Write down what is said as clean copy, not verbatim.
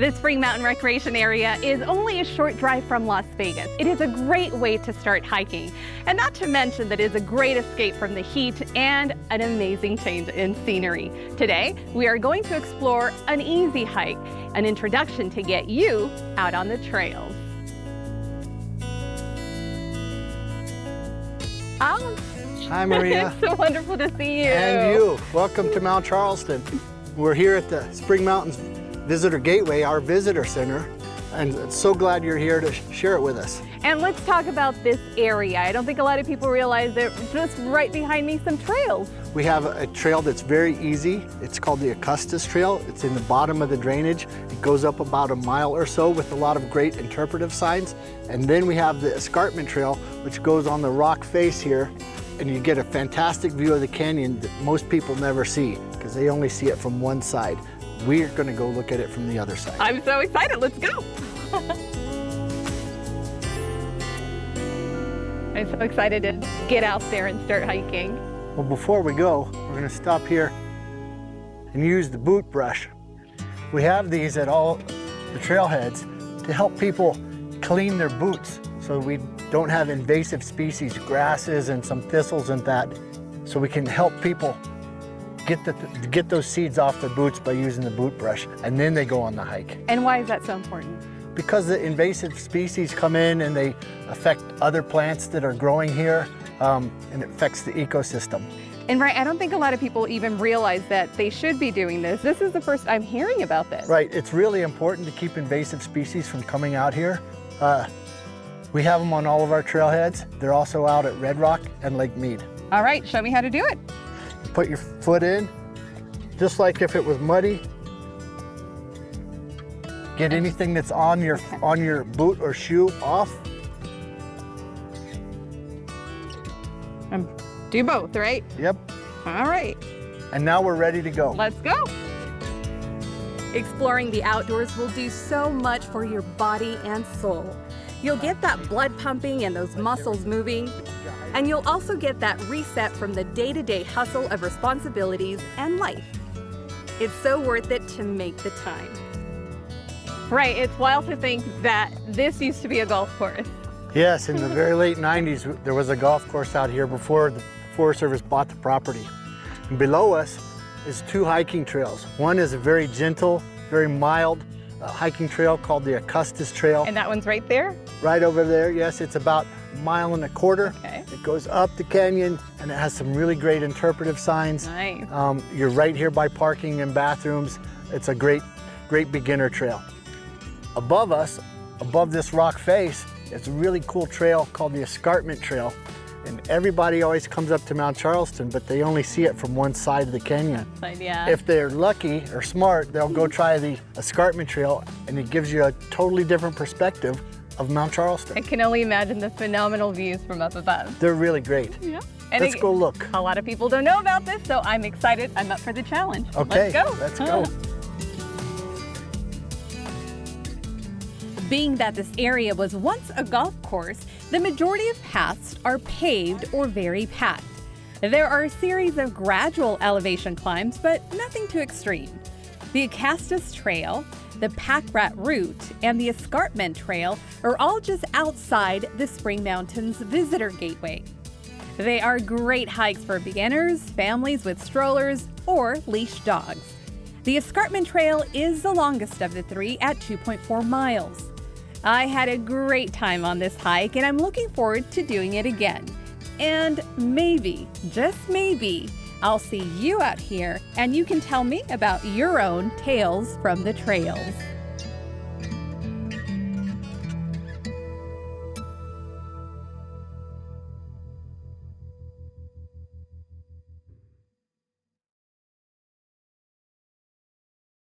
The Spring Mountain Recreation Area is only a short drive from Las Vegas. It is a great way to start hiking, and not to mention that it is a great escape from the heat and an amazing change in scenery. Today, we are going to explore an easy hike, an introduction to get you out on the trails. Hi, Maria. It's so wonderful to see you. And you. Welcome to Mount Charleston. We're here at the Spring Mountains Visitor Gateway, our visitor center, and so glad you're here to share it with us. And let's talk about this area. I don't think a lot of people realize that just right behind me some trails. We have a trail that's very easy. It's called the Augustus Trail. It's in the bottom of the drainage. It goes up about a mile or so with a lot of great interpretive signs. And then we have the Escarpment Trail, which goes on the rock face here, and you get a fantastic view of the canyon that most people never see because they only see it from one side. We're going to go look at it from the other side. I'm so excited. Let's go. I'm so excited to get out there and start hiking. Well, before we go, we're going to stop here and use the boot brush. We have these at all the trailheads to help people clean their boots so we don't have invasive species, grasses and some thistles and that, so we can help people get those seeds off their boots by using the boot brush, and then they go on the hike. And why is that so important? Because the invasive species come in and they affect other plants that are growing here, and it affects the ecosystem. And right, I don't think a lot of people even realize that they should be doing this. This is the first I'm hearing about this. Right, it's really important to keep invasive species from coming out here. We have them on all of our trailheads. They're also out at Red Rock and Lake Mead. All right, show me how to do it. Put your foot in, just like if it was muddy. Get anything that's on your boot or shoe off. Do both, right? Yep. All right. And now we're ready to go. Let's go. Exploring the outdoors will do so much for your body and soul. You'll get that blood pumping and those muscles moving. And you'll also get that reset from the day-to-day hustle of responsibilities and life. It's so worth it to make the time. Right, it's wild to think that this used to be a golf course. Yes, in the very late 90s, there was a golf course out here before the Forest Service bought the property. And below us is two hiking trails. One is a very gentle, very mild hiking trail called the Augustus Trail. And that one's right there? Right over there, yes. It's about a mile and a quarter. Okay. It goes up the canyon and it has some really great interpretive signs. Nice. You're right here by parking and bathrooms. It's a great beginner trail. Above us, above this rock face, it's a really cool trail called the Escarpment Trail. And everybody always comes up to Mount Charleston, but they only see it from one side of the canyon. Yeah. If they're lucky or smart, they'll go try the Escarpment Trail, and it gives you a totally different perspective of Mount Charleston. I can only imagine the phenomenal views from up above. They're really great. Yeah. Let's go look. A lot of people don't know about this, so I'm excited. I'm up for the challenge. Okay, let's go. Let's go. Being that this area was once a golf course, the majority of paths are paved or very packed. There are a series of gradual elevation climbs, but nothing too extreme. The Augustus Trail, the Pack Rat Route, and the Escarpment Trail are all just outside the Spring Mountains Visitor Gateway. They are great hikes for beginners, families with strollers, or leash dogs. The Escarpment Trail is the longest of the three at 2.4 miles. I had a great time on this hike, and I'm looking forward to doing it again. And maybe, just maybe, I'll see you out here and you can tell me about your own tales from the trails.